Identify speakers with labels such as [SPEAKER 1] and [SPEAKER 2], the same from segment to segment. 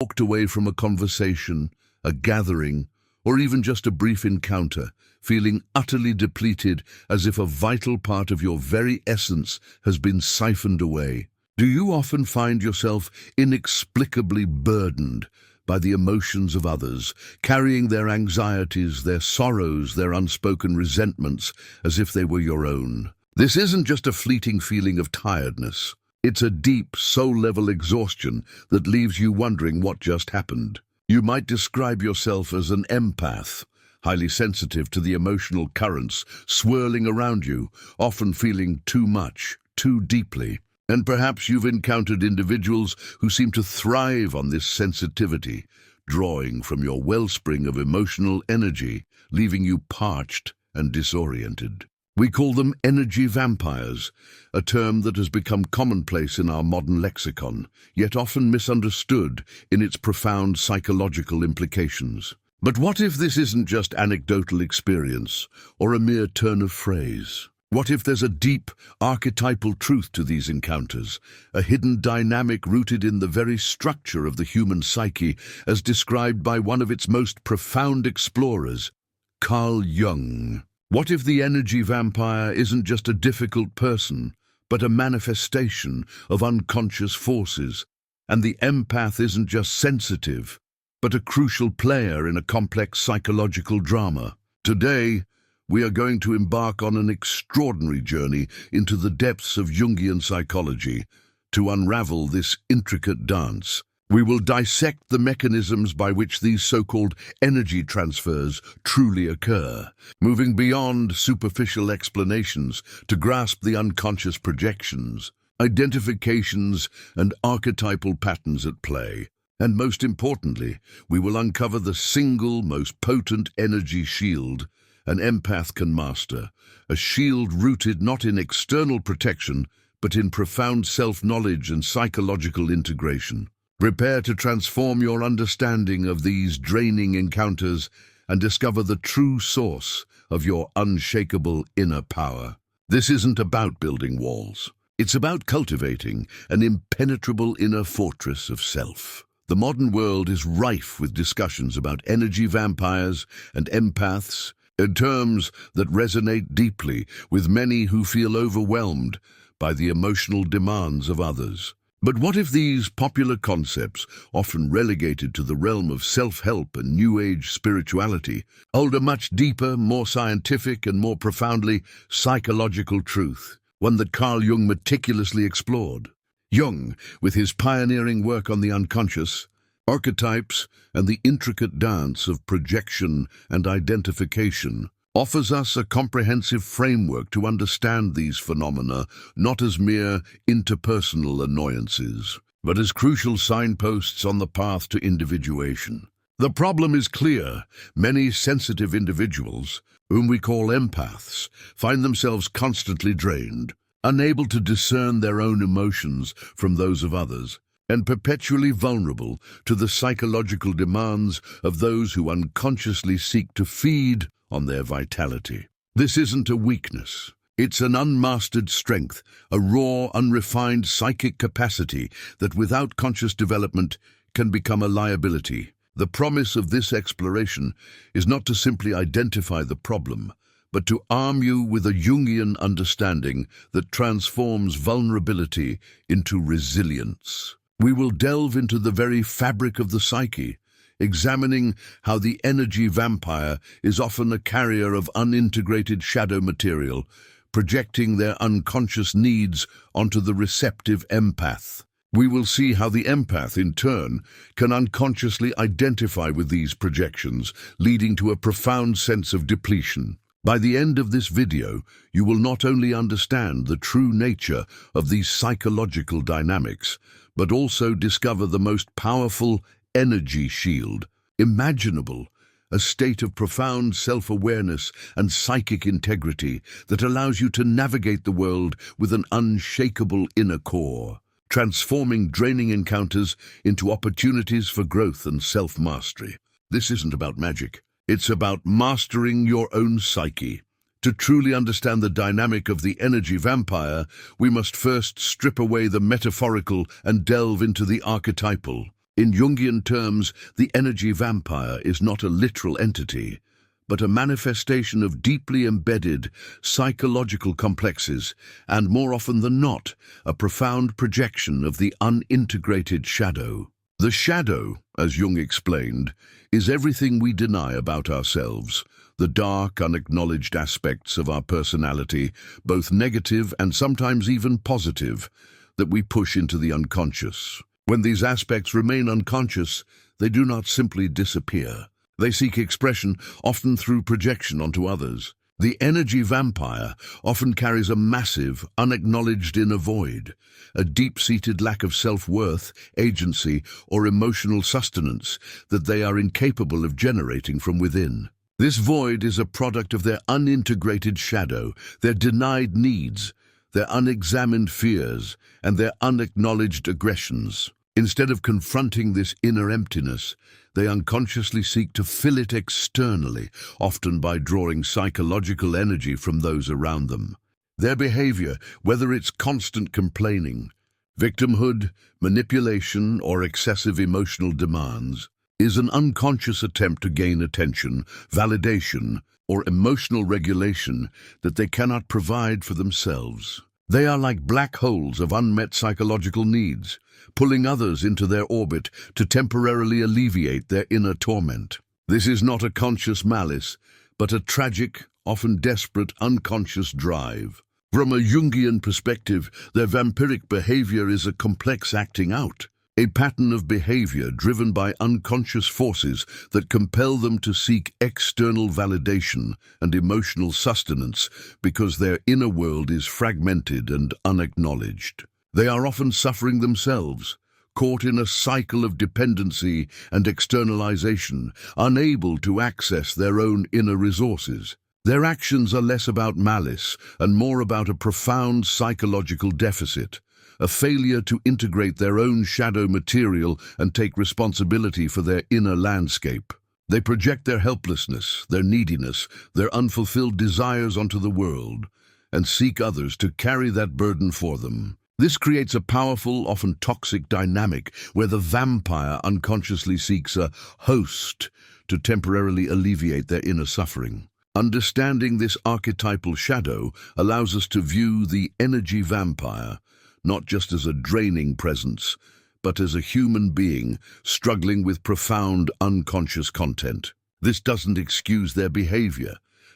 [SPEAKER 1] walked away from a conversation, a gathering, or even just a brief encounter, feeling utterly depleted as if a vital part of your very essence has been siphoned away? Do you often find yourself inexplicably burdened by the emotions of others, carrying their anxieties, their sorrows, their unspoken resentments as if they were your own? This isn't just a fleeting feeling of tiredness. It's a deep, soul-level exhaustion that leaves you wondering what just happened. You might describe yourself as an empath, highly sensitive to the emotional currents swirling around you, often feeling too much, too deeply. And perhaps you've encountered individuals who seem to thrive on this sensitivity, drawing from your wellspring of emotional energy, leaving you parched and disoriented. We call them energy vampires, a term that has become commonplace in our modern lexicon, yet often misunderstood in its profound psychological implications. But what if this isn't just anecdotal experience or a mere turn of phrase? What if there's a deep, archetypal truth to these encounters, a hidden dynamic rooted in the very structure of the human psyche, as described by one of its most profound explorers, Carl Jung? What if the energy vampire isn't just a difficult person, but a manifestation of unconscious forces, and the empath isn't just sensitive, but a crucial player in a complex psychological drama? Today, we are going to embark on an extraordinary journey into the depths of Jungian psychology to unravel this intricate dance. We will dissect the mechanisms by which these so-called energy transfers truly occur, moving beyond superficial explanations to grasp the unconscious projections, identifications, and archetypal patterns at play. And most importantly, we will uncover the single most potent energy shield an empath can master, a shield rooted not in external protection, but in profound self-knowledge and psychological integration. Prepare to transform your understanding of these draining encounters and discover the true source of your unshakable inner power. This isn't about building walls. It's about cultivating an impenetrable inner fortress of self. The modern world is rife with discussions about energy vampires and empaths, terms that resonate deeply with many who feel overwhelmed by the emotional demands of others. But what if these popular concepts, often relegated to the realm of self-help and New Age spirituality, hold a much deeper, more scientific and more profoundly psychological truth, one that Carl Jung meticulously explored? Jung, with his pioneering work on the unconscious, archetypes, and the intricate dance of projection and identification, offers us a comprehensive framework to understand these phenomena not as mere interpersonal annoyances, but as crucial signposts on the path to individuation. The problem is clear. Many sensitive individuals, whom we call empaths, find themselves constantly drained, unable to discern their own emotions from those of others, and perpetually vulnerable to the psychological demands of those who unconsciously seek to feed on their vitality. This isn't a weakness. It's an unmastered strength, a raw, unrefined psychic capacity that without conscious development can become a liability. The promise of this exploration is not to simply identify the problem, but to arm you with a Jungian understanding that transforms vulnerability into resilience. We will delve into the very fabric of the psyche, examining how the energy vampire is often a carrier of unintegrated shadow material, projecting their unconscious needs onto the receptive empath. We will see how the empath, in turn, can unconsciously identify with these projections, leading to a profound sense of depletion. By the end of this video, you will not only understand the true nature of these psychological dynamics, but also discover the most powerful energy shield imaginable, a state of profound self-awareness and psychic integrity that allows you to navigate the world with an unshakable inner core, transforming draining encounters into opportunities for growth and self-mastery. This isn't about magic. It's about mastering your own psyche. To truly understand the dynamic of the energy vampire, we must first strip away the metaphorical and delve into the archetypal. In Jungian terms, the energy vampire is not a literal entity, but a manifestation of deeply embedded psychological complexes, and more often than not, a profound projection of the unintegrated shadow. The shadow, as Jung explained, is everything we deny about ourselves, the dark, unacknowledged aspects of our personality, both negative and sometimes even positive, that we push into the unconscious. When these aspects remain unconscious, they do not simply disappear. They seek expression, often through projection onto others. The energy vampire often carries a massive, unacknowledged inner void, a deep-seated lack of self-worth, agency, or emotional sustenance that they are incapable of generating from within. This void is a product of their unintegrated shadow, their denied needs, their unexamined fears, and their unacknowledged aggressions. Instead of confronting this inner emptiness, they unconsciously seek to fill it externally, often by drawing psychological energy from those around them. Their behavior, whether it's constant complaining, victimhood, manipulation, or excessive emotional demands, is an unconscious attempt to gain attention, validation, or emotional regulation that they cannot provide for themselves. They are like black holes of unmet psychological needs, pulling others into their orbit to temporarily alleviate their inner torment. This is not a conscious malice, but a tragic, often desperate, unconscious drive. From a Jungian perspective, their vampiric behavior is a complex acting out, a pattern of behavior driven by unconscious forces that compel them to seek external validation and emotional sustenance because their inner world is fragmented and unacknowledged. They are often suffering themselves, caught in a cycle of dependency and externalization, unable to access their own inner resources. Their actions are less about malice and more about a profound psychological deficit, a failure to integrate their own shadow material and take responsibility for their inner landscape. They project their helplessness, their neediness, their unfulfilled desires onto the world, and seek others to carry that burden for them. This creates a powerful, often toxic dynamic where the vampire unconsciously seeks a host to temporarily alleviate their inner suffering. Understanding this archetypal shadow allows us to view the energy vampire not just as a draining presence, but as a human being struggling with profound unconscious content. This doesn't excuse their behavior,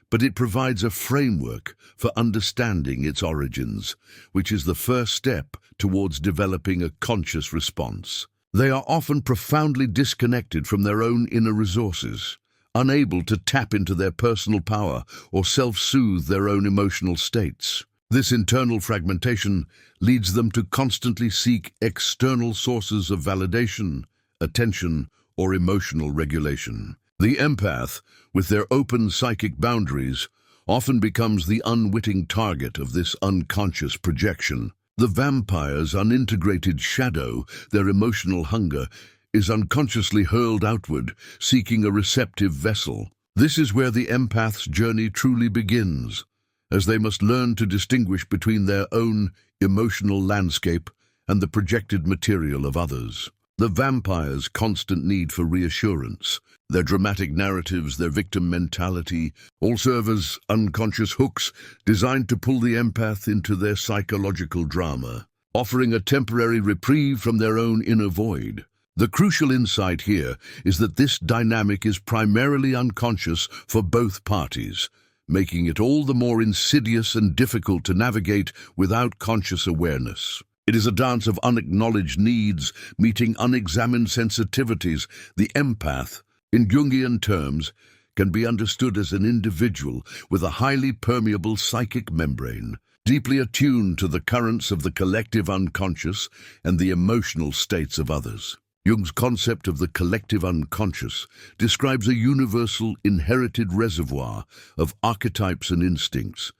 [SPEAKER 1] but it provides a framework for understanding its origins, which is the first step towards developing a conscious response. They are often profoundly disconnected from their own inner resources, unable to tap into their personal power or self-soothe their own emotional states. This internal fragmentation leads them to constantly seek external sources of validation, attention, or emotional regulation. The empath, with their open psychic boundaries, often becomes the unwitting target of this unconscious projection. The vampire's unintegrated shadow, their emotional hunger, is unconsciously hurled outward, seeking a receptive vessel. This is where the empath's journey truly begins, as they must learn to distinguish between their own emotional landscape and the projected material of others. The vampire's constant need for reassurance, their dramatic narratives, their victim mentality, all serve as unconscious hooks designed to pull the empath into their psychological drama, offering a temporary reprieve from their own inner void. The crucial insight here is that this dynamic is primarily unconscious for both parties, making it all the more insidious and difficult to navigate without conscious awareness. It is a dance of unacknowledged needs meeting unexamined sensitivities. The empath, in Jungian terms, can be understood as an individual with a highly permeable psychic membrane, deeply attuned to the currents of the collective unconscious and the emotional states of others. Jung's concept of the collective unconscious describes a universal inherited reservoir of archetypes and instincts,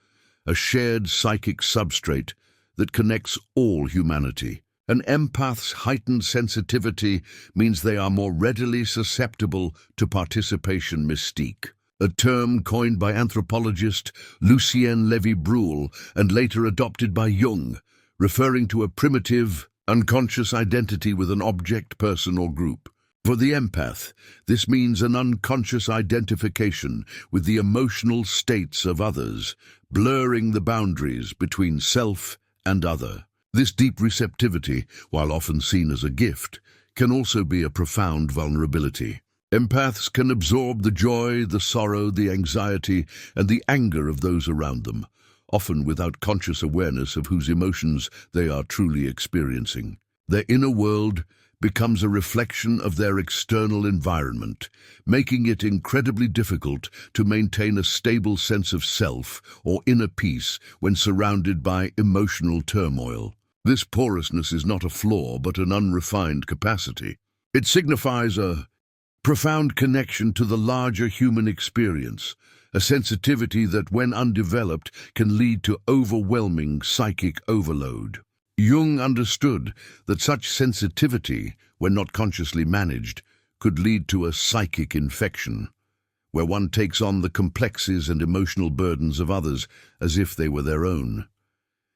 [SPEAKER 1] a shared psychic substrate that connects all humanity. An empath's heightened sensitivity means they are more readily susceptible to participation mystique, a term coined by anthropologist Lucien Levy-Bruhl and later adopted by Jung, referring to a primitive, unconscious identity with an object, person, or group. For the empath, this means an unconscious identification with the emotional states of others, blurring the boundaries between self and other. This deep receptivity, while often seen as a gift, can also be a profound vulnerability. Empaths can absorb the joy, the sorrow, the anxiety, and the anger of those around them, often without conscious awareness of whose emotions they are truly experiencing. Their inner world becomes a reflection of their external environment, making it incredibly difficult to maintain a stable sense of self or inner peace when surrounded by emotional turmoil. This porousness is not a flaw, but an unrefined capacity. It signifies a profound connection to the larger human experience, a sensitivity that, when undeveloped, can lead to overwhelming psychic overload. Jung understood that such sensitivity, when not consciously managed, could lead to a psychic infection, where one takes on the complexities and emotional burdens of others as if they were their own.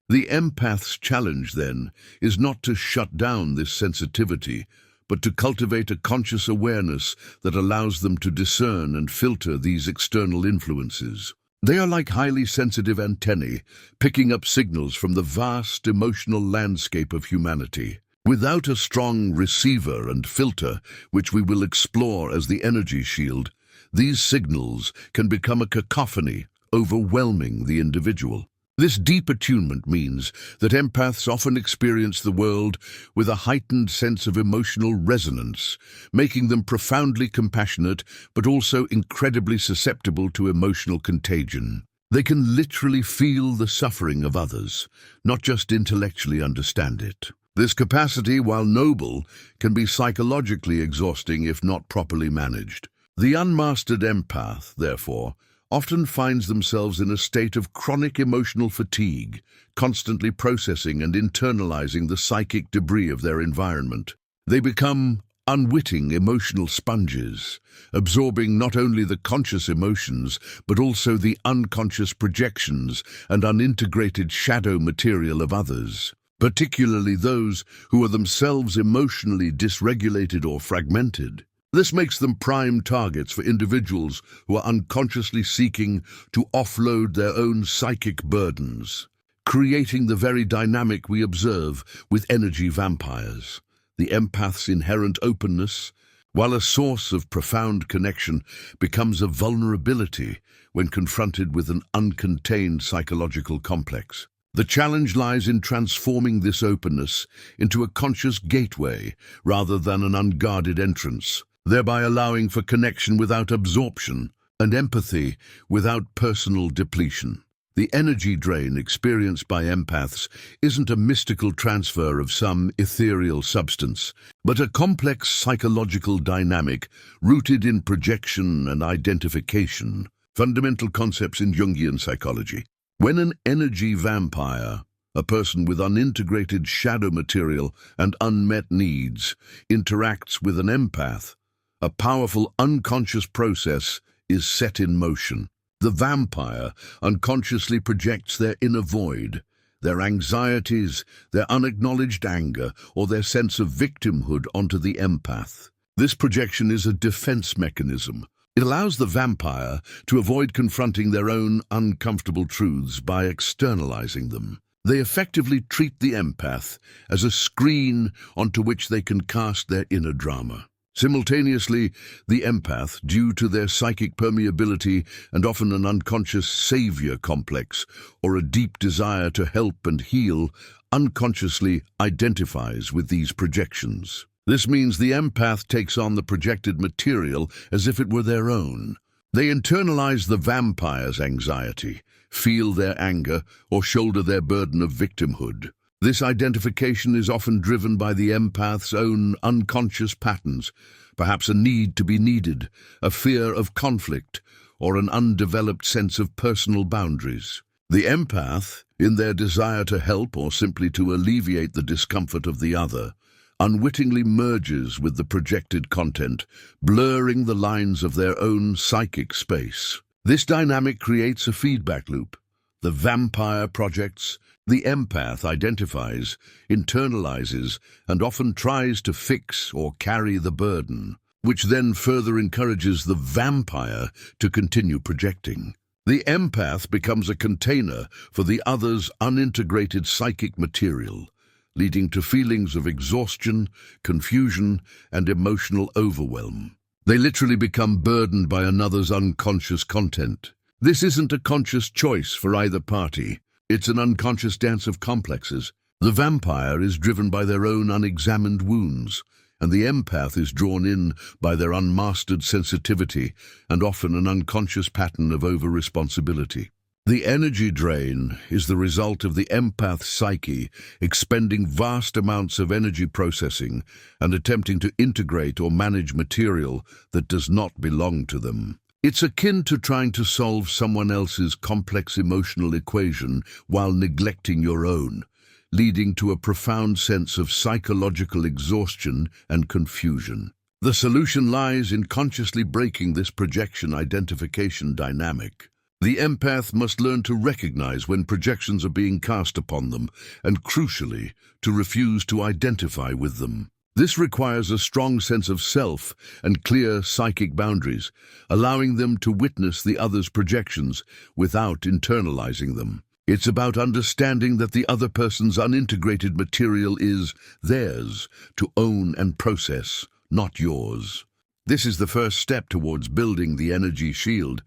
[SPEAKER 1] The empath's challenge, then, is not to shut down this sensitivity, but to cultivate a conscious awareness that allows them to discern and filter these external influences. They are like highly sensitive antennae, picking up signals from the vast emotional landscape of humanity. Without a strong receiver and filter, which we will explore as the energy shield, these signals can become a cacophony, overwhelming the individual. This deep attunement means that empaths often experience the world with a heightened sense of emotional resonance, making them profoundly compassionate but also incredibly susceptible to emotional contagion. They can literally feel the suffering of others, not just intellectually understand it. This capacity, while noble, can be psychologically exhausting if not properly managed. The unmastered empath, therefore, often finds themselves in a state of chronic emotional fatigue, constantly processing and internalizing the psychic debris of their environment. They become unwitting emotional sponges, absorbing not only the conscious emotions, but also the unconscious projections and unintegrated shadow material of others, particularly those who are themselves emotionally dysregulated or fragmented. This makes them prime targets for individuals who are unconsciously seeking to offload their own psychic burdens, creating the very dynamic we observe with energy vampires. The empath's inherent openness, while a source of profound connection, becomes a vulnerability when confronted with an uncontained psychological complex. The challenge lies in transforming this openness into a conscious gateway rather than an unguarded entrance, thereby allowing for connection without absorption and empathy without personal depletion. The energy drain experienced by empaths isn't a mystical transfer of some ethereal substance, but a complex psychological dynamic rooted in projection and identification, fundamental concepts in Jungian psychology. When an energy vampire, a person with unintegrated shadow material and unmet needs, interacts with an empath, a powerful unconscious process is set in motion. The vampire unconsciously projects their inner void, their anxieties, their unacknowledged anger, or their sense of victimhood onto the empath. This projection is a defense mechanism. It allows the vampire to avoid confronting their own uncomfortable truths by externalizing them. They effectively treat the empath as a screen onto which they can cast their inner drama. Simultaneously, the empath, due to their psychic permeability and often an unconscious savior complex or a deep desire to help and heal, unconsciously identifies with these projections. This means the empath takes on the projected material as if it were their own. They internalize the vampire's anxiety, feel their anger, or shoulder their burden of victimhood. This identification is often driven by the empath's own unconscious patterns, perhaps a need to be needed, a fear of conflict, or an undeveloped sense of personal boundaries. The empath, in their desire to help or simply to alleviate the discomfort of the other, unwittingly merges with the projected content, blurring the lines of their own psychic space. This dynamic creates a feedback loop. The vampire projects. The empath identifies, internalizes, and often tries to fix or carry the burden, which then further encourages the vampire to continue projecting. The empath becomes a container for the other's unintegrated psychic material, leading to feelings of exhaustion, confusion, and emotional overwhelm. They literally become burdened by another's unconscious content. This isn't a conscious choice for either party. It's an unconscious dance of complexes. The vampire is driven by their own unexamined wounds, and the empath is drawn in by their unmastered sensitivity and often an unconscious pattern of over-responsibility. The energy drain is the result of the empath psyche expending vast amounts of energy processing and attempting to integrate or manage material that does not belong to them. It's akin to trying to solve someone else's complex emotional equation while neglecting your own, leading to a profound sense of psychological exhaustion and confusion. The solution lies in consciously breaking this projection identification dynamic. The empath must learn to recognize when projections are being cast upon them and, crucially, to refuse to identify with them. This requires a strong sense of self and clear psychic boundaries, allowing them to witness the other's projections without internalizing them. It's about understanding that the other person's unintegrated material is theirs to own and process, not yours. This is the first step towards building the energy shield,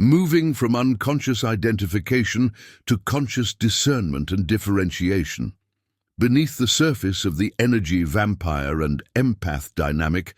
[SPEAKER 1] moving from unconscious identification to conscious discernment and differentiation. Beneath the surface of the energy vampire and empath dynamic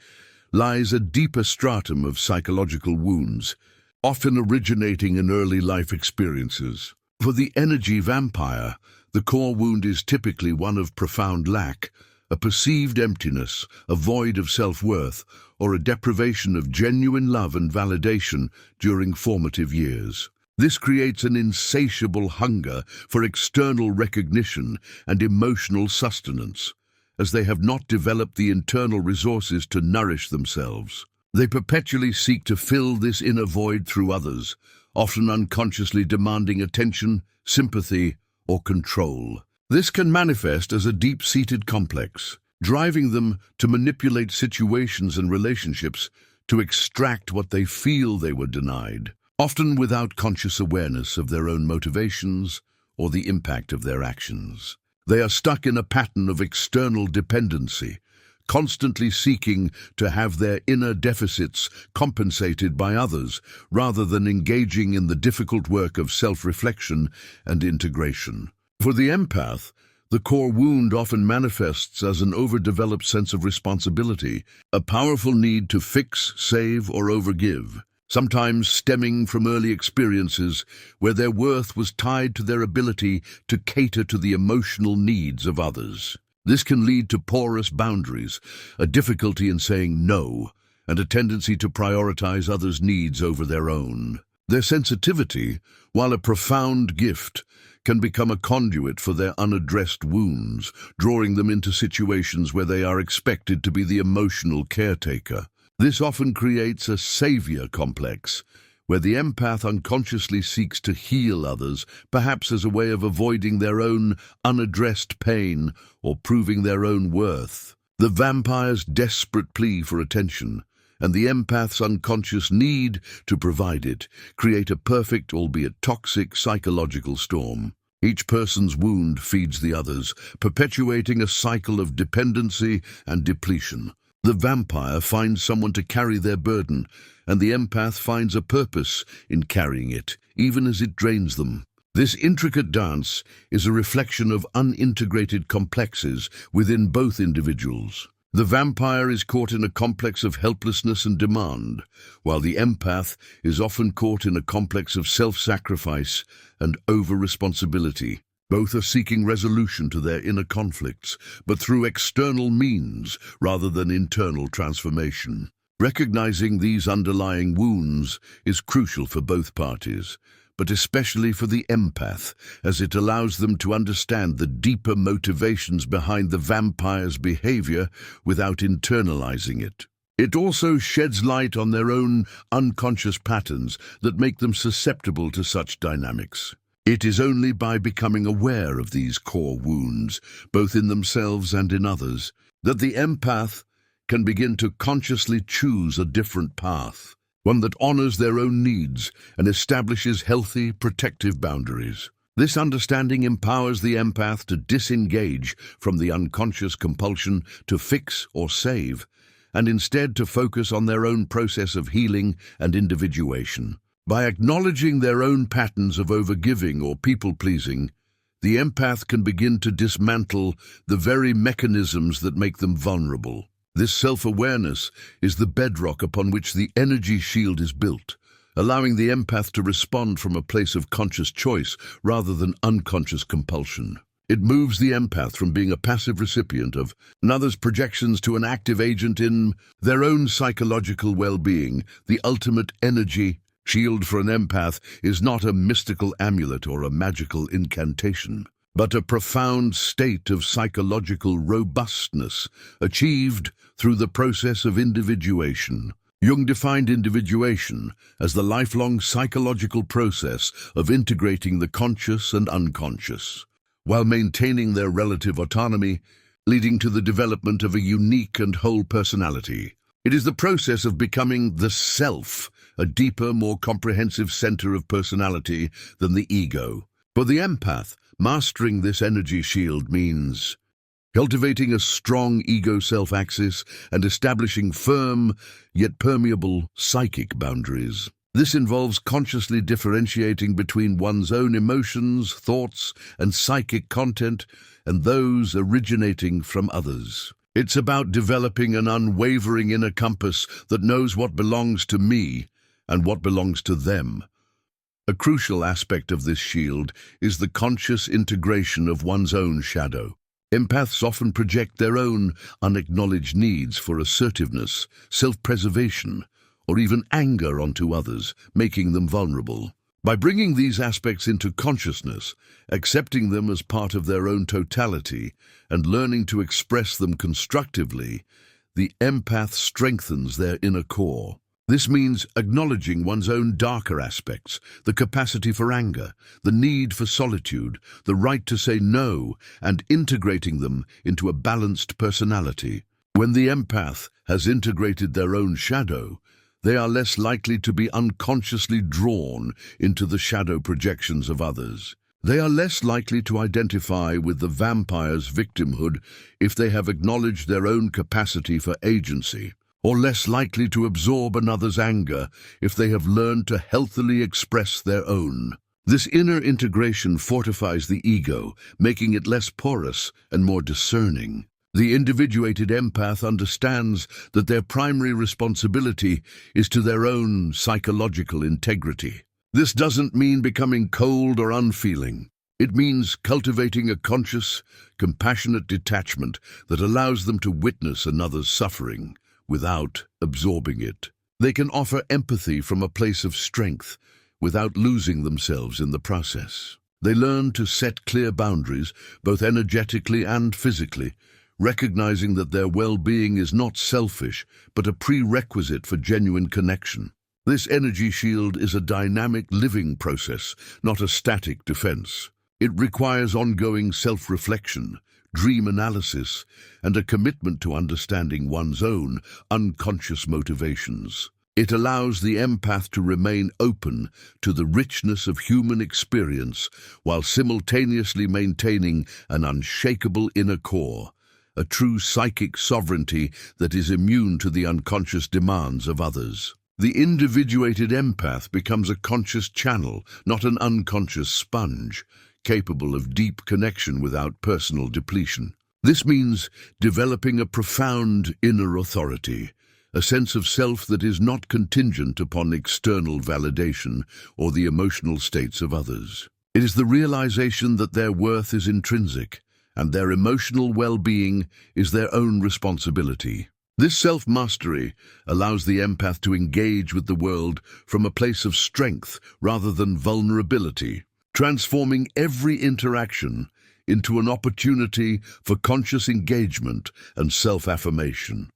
[SPEAKER 1] lies a deeper stratum of psychological wounds, often originating in early life experiences. For the energy vampire, the core wound is typically one of profound lack, a perceived emptiness, a void of self-worth, or a deprivation of genuine love and validation during formative years. This creates an insatiable hunger for external recognition and emotional sustenance, as they have not developed the internal resources to nourish themselves. They perpetually seek to fill this inner void through others, often unconsciously demanding attention, sympathy, or control. This can manifest as a deep-seated complex, driving them to manipulate situations and relationships to extract what they feel they were denied, often without conscious awareness of their own motivations or the impact of their actions. They are stuck in a pattern of external dependency, constantly seeking to have their inner deficits compensated by others, rather than engaging in the difficult work of self-reflection and integration. For the empath, the core wound often manifests as an overdeveloped sense of responsibility, a powerful need to fix, save, or overgive, sometimes stemming from early experiences where their worth was tied to their ability to cater to the emotional needs of others. This can lead to porous boundaries, a difficulty in saying no, and a tendency to prioritize others' needs over their own. Their sensitivity, while a profound gift, can become a conduit for their unaddressed wounds, drawing them into situations where they are expected to be the emotional caretaker. This often creates a savior complex, where the empath unconsciously seeks to heal others, perhaps as a way of avoiding their own unaddressed pain or proving their own worth. The vampire's desperate plea for attention and the empath's unconscious need to provide it create a perfect, albeit toxic, psychological storm. Each person's wound feeds the others, perpetuating a cycle of dependency and depletion. The vampire finds someone to carry their burden, and the empath finds a purpose in carrying it, even as it drains them. This intricate dance is a reflection of unintegrated complexes within both individuals. The vampire is caught in a complex of helplessness and demand, while the empath is often caught in a complex of self-sacrifice and over-responsibility. Both are seeking resolution to their inner conflicts, but through external means rather than internal transformation. Recognizing these underlying wounds is crucial for both parties, but especially for the empath, as it allows them to understand the deeper motivations behind the vampire's behavior without internalizing it. It also sheds light on their own unconscious patterns that make them susceptible to such dynamics. It is only by becoming aware of these core wounds, both in themselves and in others, that the empath can begin to consciously choose a different path, one that honors their own needs and establishes healthy, protective boundaries. This understanding empowers the empath to disengage from the unconscious compulsion to fix or save, and instead to focus on their own process of healing and individuation. By acknowledging their own patterns of overgiving or people-pleasing, the empath can begin to dismantle the very mechanisms that make them vulnerable. This self-awareness is the bedrock upon which the energy shield is built, allowing the empath to respond from a place of conscious choice rather than unconscious compulsion. It moves the empath from being a passive recipient of another's projections to an active agent in their own psychological well-being. The ultimate energy shield for an empath is not a mystical amulet or a magical incantation, but a profound state of psychological robustness achieved through the process of individuation. Jung defined individuation as the lifelong psychological process of integrating the conscious and unconscious, while maintaining their relative autonomy, leading to the development of a unique and whole personality. It is the process of becoming the self, a deeper, more comprehensive center of personality than the ego. For the empath, mastering this energy shield means cultivating a strong ego self-axis and establishing firm, yet permeable, psychic boundaries. This involves consciously differentiating between one's own emotions, thoughts, and psychic content and those originating from others. It's about developing an unwavering inner compass that knows what belongs to me and what belongs to them. A crucial aspect of this shield is the conscious integration of one's own shadow. Empaths often project their own unacknowledged needs for assertiveness, self-preservation, or even anger onto others, making them vulnerable. By bringing these aspects into consciousness, accepting them as part of their own totality, and learning to express them constructively, the empath strengthens their inner core. This means acknowledging one's own darker aspects, the capacity for anger, the need for solitude, the right to say no, and integrating them into a balanced personality. When the empath has integrated their own shadow, they are less likely to be unconsciously drawn into the shadow projections of others. They are less likely to identify with the vampire's victimhood if they have acknowledged their own capacity for agency, or less likely to absorb another's anger if they have learned to healthily express their own. This inner integration fortifies the ego, making it less porous and more discerning. The individuated empath understands that their primary responsibility is to their own psychological integrity. This doesn't mean becoming cold or unfeeling. It means cultivating a conscious, compassionate detachment that allows them to witness another's suffering without absorbing it. They can offer empathy from a place of strength without losing themselves in the process. They learn to set clear boundaries, both energetically and physically, recognizing that their well-being is not selfish, but a prerequisite for genuine connection. This energy shield is a dynamic living process, not a static defense. It requires ongoing self-reflection, dream analysis, and a commitment to understanding one's own unconscious motivations. It allows the empath to remain open to the richness of human experience while simultaneously maintaining an unshakable inner core, a true psychic sovereignty that is immune to the unconscious demands of others. The individuated empath becomes a conscious channel, not an unconscious sponge, capable of deep connection without personal depletion. This means developing a profound inner authority, a sense of self that is not contingent upon external validation or the emotional states of others. It is the realization that their worth is intrinsic, and their emotional well-being is their own responsibility. This self-mastery allows the empath to engage with the world from a place of strength rather than vulnerability, transforming every interaction into an opportunity for conscious engagement and self-affirmation.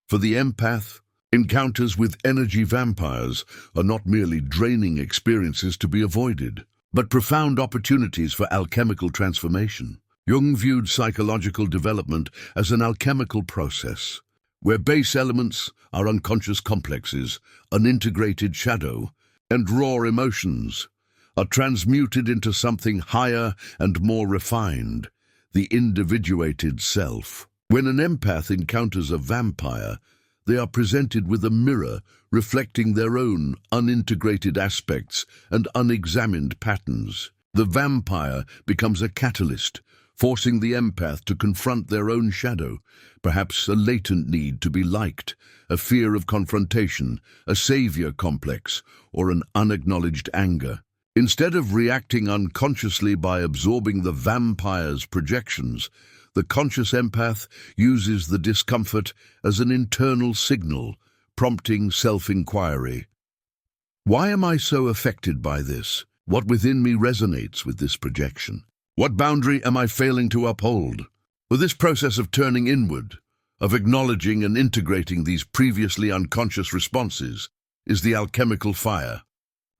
[SPEAKER 1] For the empath, encounters with energy vampires are not merely draining experiences to be avoided, but profound opportunities for alchemical transformation. Jung viewed psychological development as an alchemical process, where base elements are unconscious complexes, unintegrated shadow, and raw emotions are transmuted into something higher and more refined, the individuated self. When an empath encounters a vampire, they are presented with a mirror reflecting their own unintegrated aspects and unexamined patterns. The vampire becomes a catalyst, forcing the empath to confront their own shadow, perhaps a latent need to be liked, a fear of confrontation, a savior complex, or an unacknowledged anger. Instead of reacting unconsciously by absorbing the vampire's projections, the conscious empath uses the discomfort as an internal signal, prompting self-inquiry. Why am I so affected by this? What within me resonates with this projection? What boundary am I failing to uphold? For this process of turning inward, of acknowledging and integrating these previously unconscious responses, is the alchemical fire.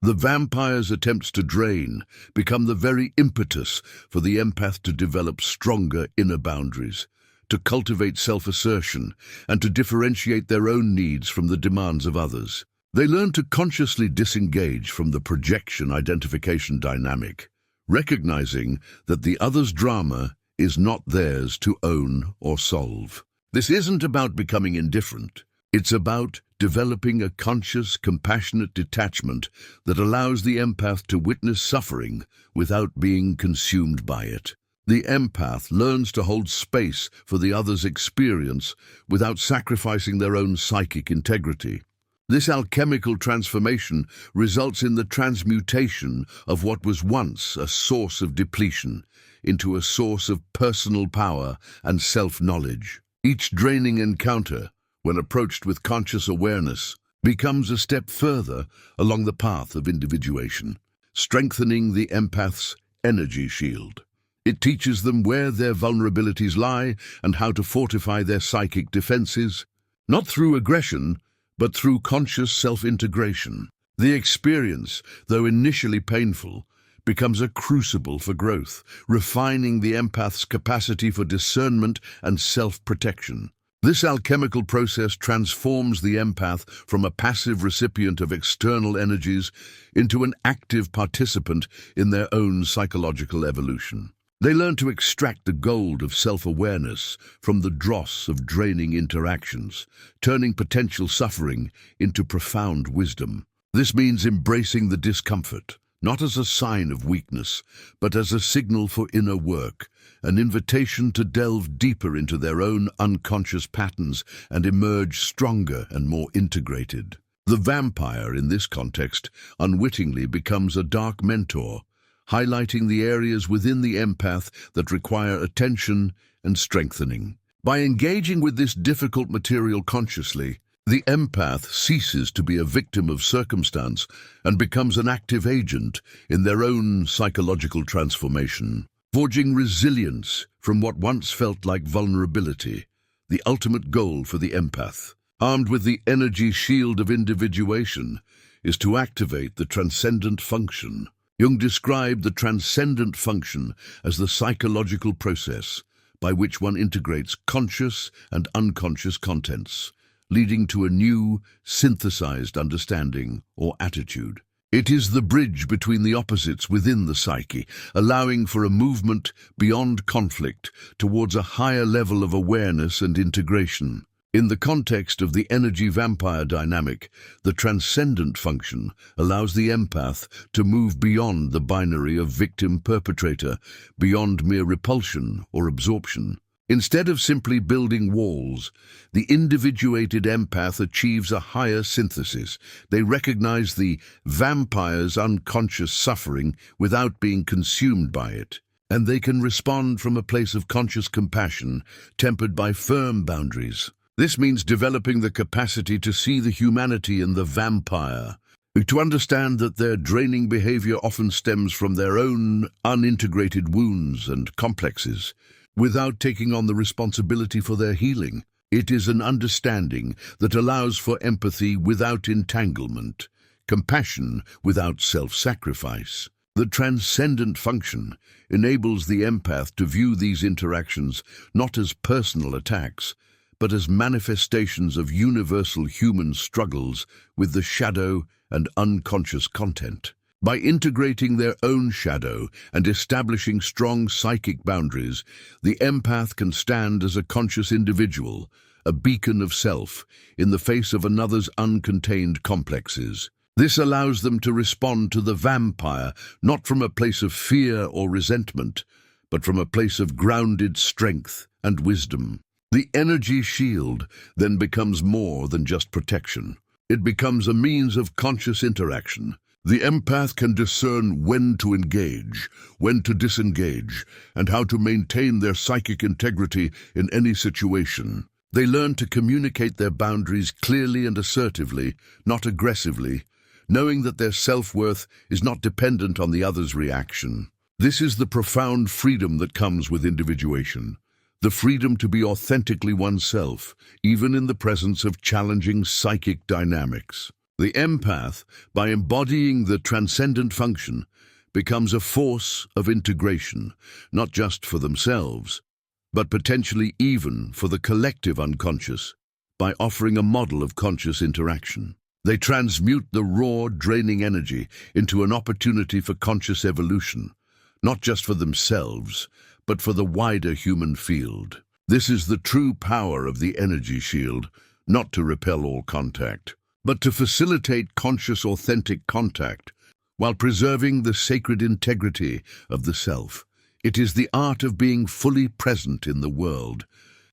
[SPEAKER 1] The vampire's attempts to drain become the very impetus for the empath to develop stronger inner boundaries, to cultivate self-assertion, and to differentiate their own needs from the demands of others. They learn to consciously disengage from the projection-identification dynamic, recognizing that the other's drama is not theirs to own or solve. This isn't about becoming indifferent. It's about developing a conscious, compassionate detachment that allows the empath to witness suffering without being consumed by it. The empath learns to hold space for the other's experience without sacrificing their own psychic integrity. This alchemical transformation results in the transmutation of what was once a source of depletion into a source of personal power and self-knowledge. Each draining encounter, when approached with conscious awareness, becomes a step further along the path of individuation, strengthening the empath's energy shield. It teaches them where their vulnerabilities lie and how to fortify their psychic defenses, not through aggression, but through conscious self-integration. The experience, though initially painful, becomes a crucible for growth, refining the empath's capacity for discernment and self-protection. This alchemical process transforms the empath from a passive recipient of external energies into an active participant in their own psychological evolution. They learn to extract the gold of self-awareness from the dross of draining interactions, turning potential suffering into profound wisdom. This means embracing the discomfort, not as a sign of weakness, but as a signal for inner work, an invitation to delve deeper into their own unconscious patterns and emerge stronger and more integrated. The vampire, in this context, unwittingly becomes a dark mentor, highlighting the areas within the empath that require attention and strengthening. By engaging with this difficult material consciously, the empath ceases to be a victim of circumstance and becomes an active agent in their own psychological transformation, forging resilience from what once felt like vulnerability, the ultimate goal for the empath. Armed with the energy shield of individuation, is to activate the transcendent function. Jung described the transcendent function as the psychological process by which one integrates conscious and unconscious contents, leading to a new, synthesized understanding or attitude. It is the bridge between the opposites within the psyche, allowing for a movement beyond conflict towards a higher level of awareness and integration. In the context of the energy-vampire dynamic, the transcendent function allows the empath to move beyond the binary of victim-perpetrator, beyond mere repulsion or absorption. Instead of simply building walls, the individuated empath achieves a higher synthesis. They recognize the vampire's unconscious suffering without being consumed by it, and they can respond from a place of conscious compassion, tempered by firm boundaries. This means developing the capacity to see the humanity in the vampire, to understand that their draining behavior often stems from their own unintegrated wounds and complexes, without taking on the responsibility for their healing. It is an understanding that allows for empathy without entanglement, compassion without self-sacrifice. The transcendent function enables the empath to view these interactions not as personal attacks, but as manifestations of universal human struggles with the shadow and unconscious content. By integrating their own shadow and establishing strong psychic boundaries, the empath can stand as a conscious individual, a beacon of self, in the face of another's uncontained complexes. This allows them to respond to the vampire not from a place of fear or resentment, but from a place of grounded strength and wisdom. The energy shield then becomes more than just protection. It becomes a means of conscious interaction. The empath can discern when to engage, when to disengage, and how to maintain their psychic integrity in any situation. They learn to communicate their boundaries clearly and assertively, not aggressively, knowing that their self-worth is not dependent on the other's reaction. This is the profound freedom that comes with individuation, the freedom to be authentically oneself, even in the presence of challenging psychic dynamics. The empath, by embodying the transcendent function, becomes a force of integration, not just for themselves, but potentially even for the collective unconscious, by offering a model of conscious interaction. They transmute the raw, draining energy into an opportunity for conscious evolution, not just for themselves, but for the wider human field. This is the true power of the energy shield, not to repel all contact, but to facilitate conscious, authentic contact while preserving the sacred integrity of the self. It is the art of being fully present in the world,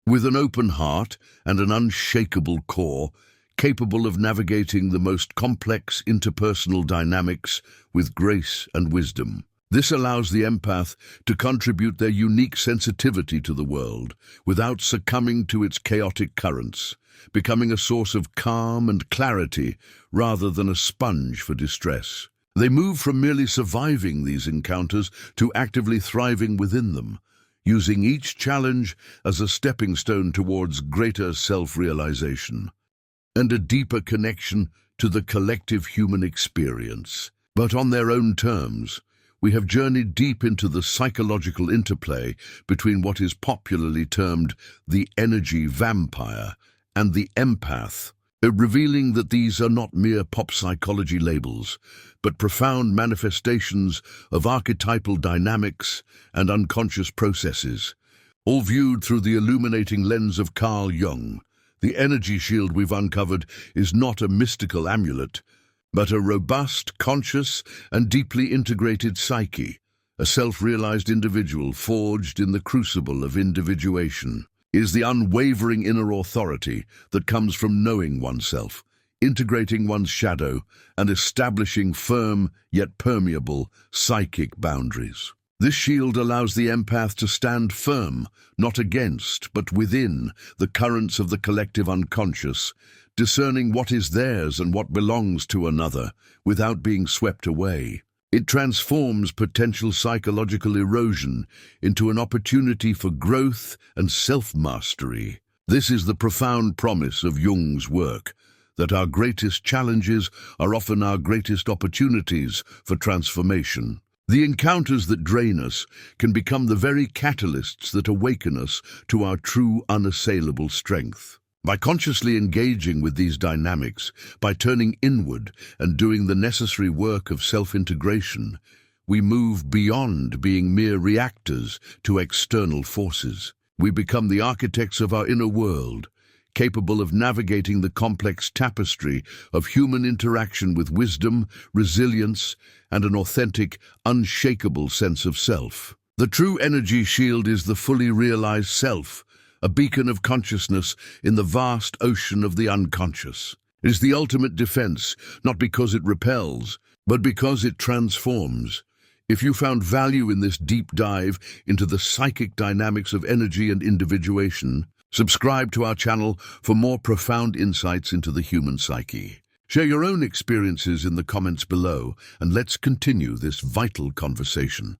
[SPEAKER 1] with an open heart and an unshakable core, capable of navigating the most complex interpersonal dynamics with grace and wisdom. This allows the empath to contribute their unique sensitivity to the world without succumbing to its chaotic currents, becoming a source of calm and clarity rather than a sponge for distress. They move from merely surviving these encounters to actively thriving within them, using each challenge as a stepping stone towards greater self-realization and a deeper connection to the collective human experience. But on their own terms, we have journeyed deep into the psychological interplay between what is popularly termed the energy vampire and the empath, revealing that these are not mere pop psychology labels, but profound manifestations of archetypal dynamics and unconscious processes, all viewed through the illuminating lens of Jung. The energy shield we've uncovered is not a mystical amulet, but a robust, conscious, and deeply integrated psyche, a self-realized individual forged in the crucible of individuation. Is the unwavering inner authority that comes from knowing oneself, integrating one's shadow, and establishing firm yet permeable psychic boundaries. This shield allows the empath to stand firm, not against, but within the currents of the collective unconscious, discerning what is theirs and what belongs to another, without being swept away. It transforms potential psychological erosion into an opportunity for growth and self-mastery. This is the profound promise of Jung's work, that our greatest challenges are often our greatest opportunities for transformation. The encounters that drain us can become the very catalysts that awaken us to our true unassailable strength. By consciously engaging with these dynamics, by turning inward and doing the necessary work of self-integration, we move beyond being mere reactors to external forces. We become the architects of our inner world, capable of navigating the complex tapestry of human interaction with wisdom, resilience, and an authentic, unshakable sense of self. The true energy shield is the fully realized self, a beacon of consciousness in the vast ocean of the unconscious. It is the ultimate defense, not because it repels, but because it transforms. If you found value in this deep dive into the psychic dynamics of energy and individuation, subscribe to our channel for more profound insights into the human psyche. Share your own experiences in the comments below, and let's continue this vital conversation.